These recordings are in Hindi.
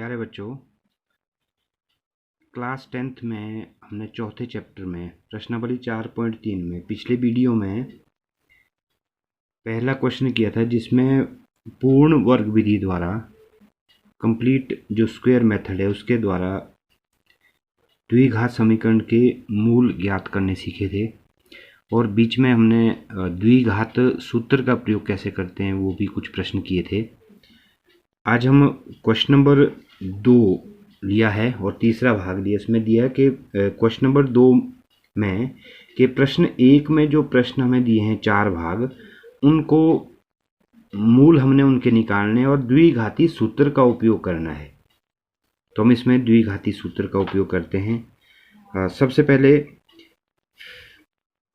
प्यारे बच्चों, क्लास 10th में हमने चौथे चैप्टर में प्रश्नावली 4.3 में पिछले वीडियो में पहला क्वेश्चन किया था, जिसमें पूर्ण वर्ग विधि द्वारा कंप्लीट जो स्क्वायर मेथड है उसके द्वारा द्विघात समीकरण के मूल ज्ञात करने सीखे थे। और बीच में हमने द्विघात सूत्र का प्रयोग कैसे करते हैं वो भी कुछ प्रश्न किए थे। आज हम क्वेश्चन नंबर 2 लिया है और तीसरा भाग लिया। इसमें दिया है कि क्वेश्चन नंबर 2 में कि प्रश्न 1 में जो प्रश्न हमें दिए हैं 4 भाग, उनको मूल हमने उनके निकालने और द्विघाती सूत्र का उपयोग करना है। तो हम इसमें द्विघाती सूत्र का उपयोग करते हैं। सबसे पहले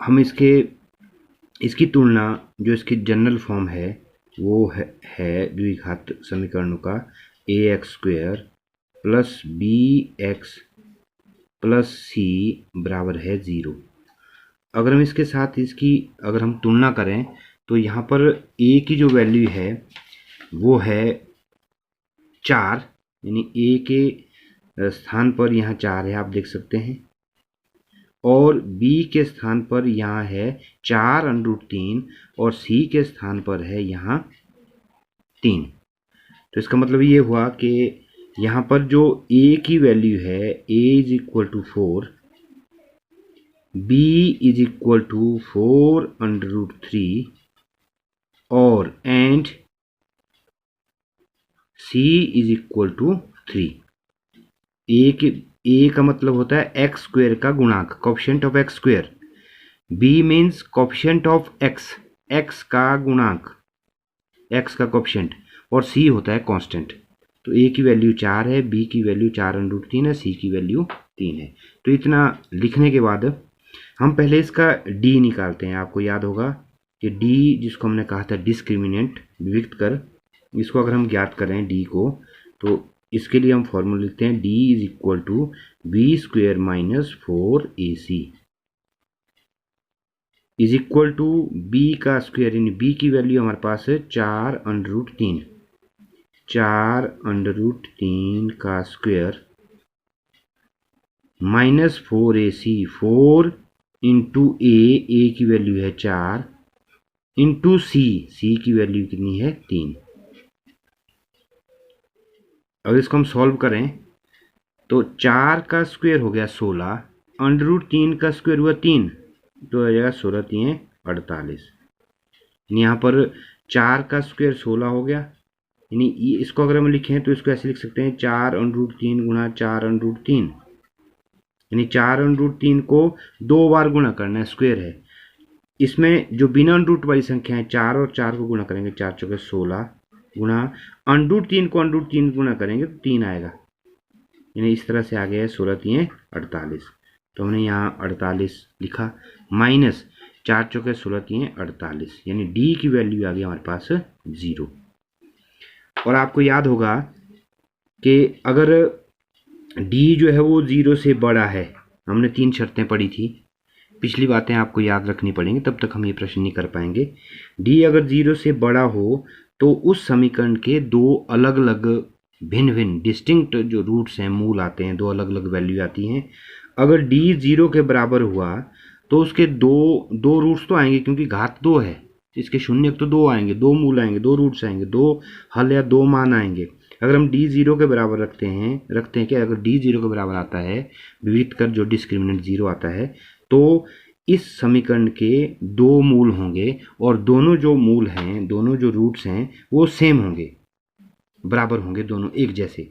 हम इसकी तुलना, जो इसकी जनरल फॉर्म है वो है द्विघात समीकरणों का ax² plus bx plus c बराबर है 0। अगर हम इसके साथ अगर हम तुलना करें तो यहाँ पर a की जो वैल्यू है वो है 4, यानी a के स्थान पर यहाँ 4 है, आप देख सकते हैं, और b के स्थान पर यहाँ है 4√3 और c के स्थान पर है यहाँ 3। तो इसका मतलब ये हुआ कि यहाँ पर जो a की वैल्यू है a = 4, b = 4√3 और एंड c = 3। a का मतलब होता है x² का गुणांक, coefficient of x²। b means coefficient of x का गुणांक, x का कोएफिशिएंट, और c होता है कांस्टेंट। तो a की वैल्यू 4 है, b की वैल्यू 4√3 है, c की वैल्यू 3 है। तो इतना लिखने के बाद हम पहले इसका d निकालते हैं। आपको याद होगा कि d, जिसको हमने कहा था डिस्क्रिमिनेंट, विविक्त कर, इसको अगर हम ज्ञात करें d को, तो इसके लिए हम फॉर्मूला लिखते हैं d = b² - 4ac = b का स्क्वायर, यानी b की वैल्यू हमारे पास है 4√3, 4√3 का square minus 4ac, 4 into a की वैल्यू है 4, इंटू c की वैल्यू कितनी है 3। अगर इसको हम सॉल्व करें तो 4 का स्क्वायर हो गया 16, √3 का स्क्वायर हुआ 3, तो आ जाएगा 16 × 3 = 48। यहाँ पर 4 का स्क्वायर 16 हो गया, यानी इसको अगर हम लिखें तो इसको ऐसे लिख सकते हैं 4√3 × 4√3, यानी 4√3 को 2 बार गुणा करना है, स्क्वायर है। इसमें जो बिना रूट वाली संख्या है 4 और 4 को गुणा करेंगे, 4 × 4 = 16, गुणा √3 को √3 गुणा करेंगे तो 3 आएगा, यानी इस तरह से आ गया है 16 × 3 = 48। तो हमने यहाँ 48 लिखा, माइनस 4 × 4 = 16 × 3 = 48, यानी d की वैल्यू आ गई हमारे पास 0। और आपको याद होगा कि अगर d जो है वो 0 से बड़ा है, हमने 3 शर्तें पढ़ी थी, पिछली बातें आपको याद रखनी पड़ेंगी, तब तक हम ये प्रश्न नहीं कर पाएंगे। d अगर 0 से बड़ा हो तो उस समीकरण के 2 अलग अलग भिन्न डिस्टिंक्ट जो रूट्स हैं, मूल आते हैं, 2 अलग अलग वैल्यू आती हैं। अगर d 0 के बराबर हुआ तो उसके दो रूट्स तो आएंगे, क्योंकि घात 2 है, इसके शून्य तो 2 आएंगे, 2 मूल आएंगे, 2 रूट्स आएंगे, 2 हल या 2 मान आएंगे। अगर हम d 0 के बराबर रखते हैं कि अगर d 0 के बराबर आता है, विविक्त कर जो डिस्क्रिमिनेंट 0 आता है, तो इस समीकरण के 2 मूल होंगे और दोनों जो मूल हैं, दोनों जो रूट्स हैं वो सेम होंगे, बराबर होंगे, दोनों एक जैसे।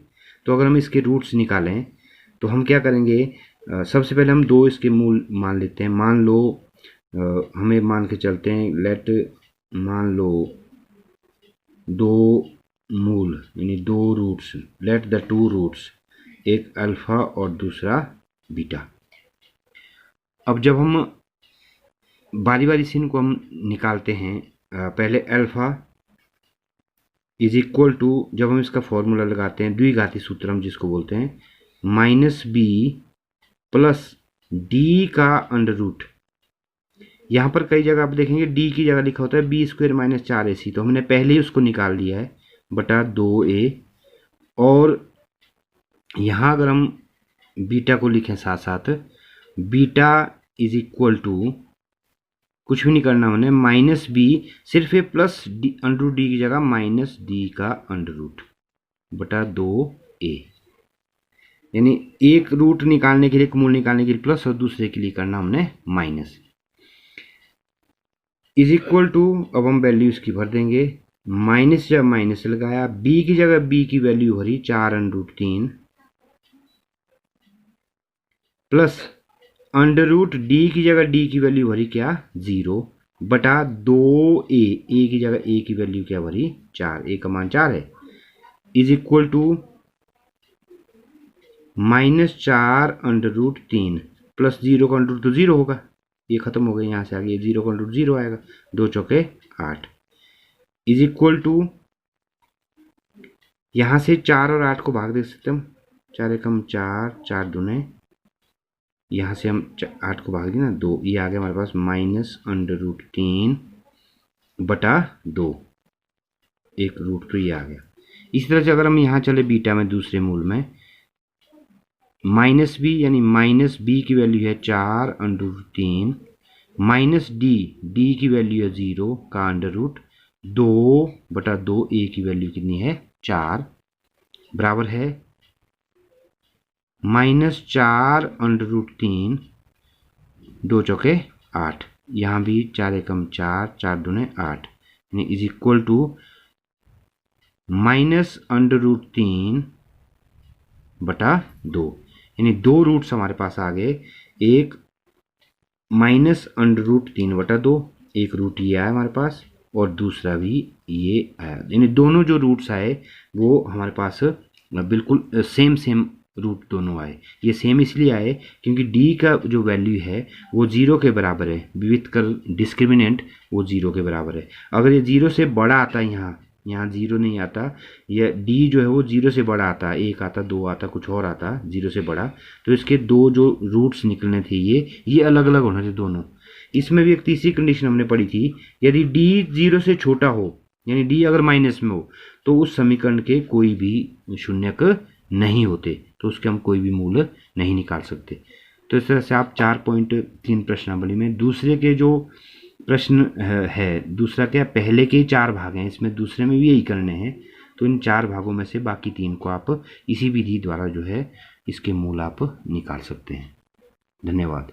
तो अगर हम इसके रूट्स निकालें तो हम क्या करेंगे, सबसे पहले हम 2 इसके मूल मान लेते हैं। मान लो हमें मान के चलते हैं, मान लो 2 मूल यानी 2 रूट्स, लेट द 2 रूट्स, एक अल्फा और दूसरा बीटा। अब जब हम बारी बारी से इनको हम निकालते हैं, पहले अल्फा = जब हम इसका फॉर्मूला लगाते हैं, द्विघाती सूत्र हम जिसको बोलते हैं, -b प्लस d का अंडर-रूट। यहाँ पर कई जगह आप देखेंगे d की जगह लिखा होता है b² - 4ac, तो हमने पहले ही उसको निकाल लिया है, बटा 2a, और यहाँ अगर हम बीटा को लिखें साथ साथ, बीटा इज इक्वल टू कुछ भी नहीं करना हमने, माइनस बी, सिर्फ ये plus d under root d की जगह माइनस डी का अंडर रूट बटा 2a, यानी एक रूट निकालने के लिए, मूल निकालने के लिए प्लस और दूसरे के लिए करना हमने माइनस, इज इक्वल टू, अब हम वैल्यू इसकी भर देंगे, माइनस जब माइनस लगाया, बी की जगह बी की वैल्यू भरी 4 under root 3 plus under root d की जगह डी की वैल्यू भरी क्या 0 बटा 2a, ए की जगह ए की वैल्यू क्या भरी 4, ए का मान 4 है, is equal to -4 under root 3 plus 0 का अंडर रूट तो 0 होगा, ये खत्म हो गया, यहाँ से आगे 0 का अंडर रूट 0 आएगा, 2 चौके 8 इज इक्वल टू, यहाँ से 4 और 8 को भाग दे सकते हम, 4 एकम 4, 4 दूने, यहाँ से हम 8 को भाग दिए ना 2, ये आ गया हमारे पास माइनस अंडर रूट 3 बटा 2, एक रूट तो ये आ गया। इसी तरह से अगर हम यहाँ चले बीटा में दूसरे मूल में, माइनस बी यानी माइनस बी की वैल्यू है 4 under root 3 minus d, d की वैल्यू है 0 का अंडर रूट 2 बटा 2, ए की वैल्यू कितनी है 4, बराबर है -4 अंडर रूट 3, 2 चौके 8, यहाँ भी 4 एकम 4, 4 दूने 8, यानी is equal to minus under root 3 बटा 2, यानी 2 रूट्स हमारे पास आ गए, एक माइनस अंडर रूट 3 बटा 2, एक रूट ये आया हमारे पास और दूसरा भी ये आया, यानी दोनों जो रूट्स आए वो हमारे पास बिल्कुल सेम रूट दोनों आए। ये सेम इसलिए आए क्योंकि d का जो वैल्यू है वो 0 के बराबर है, विविध कर डिस्क्रिमिनेंट वो 0 के बराबर है। अगर ये 0 से बड़ा आता है, यहाँ 0 नहीं आता, ये d जो है वो 0 से बड़ा आता, 1 आता, 2 आता, कुछ और आता 0 से बड़ा, तो इसके दो जो रूट्स निकलने थे ये अलग अलग होने थे दोनों। इसमें भी एक तीसरी कंडीशन हमने पढ़ी थी, यदि d 0 से छोटा हो यानी d अगर माइनस में हो तो उस समीकरण के कोई भी शून्यक नहीं होते, तो उसके हम कोई भी मूल नहीं निकाल सकते। तो इस तरह से आप 4.3 प्रश्नावली में दूसरे के जो प्रश्न है, दूसरा क्या पहले के 4 भाग हैं, इसमें दूसरे में भी यही करने हैं, तो इन 4 भागों में से बाकी 3 को आप इसी विधि द्वारा जो है इसके मूल आप निकाल सकते हैं। धन्यवाद।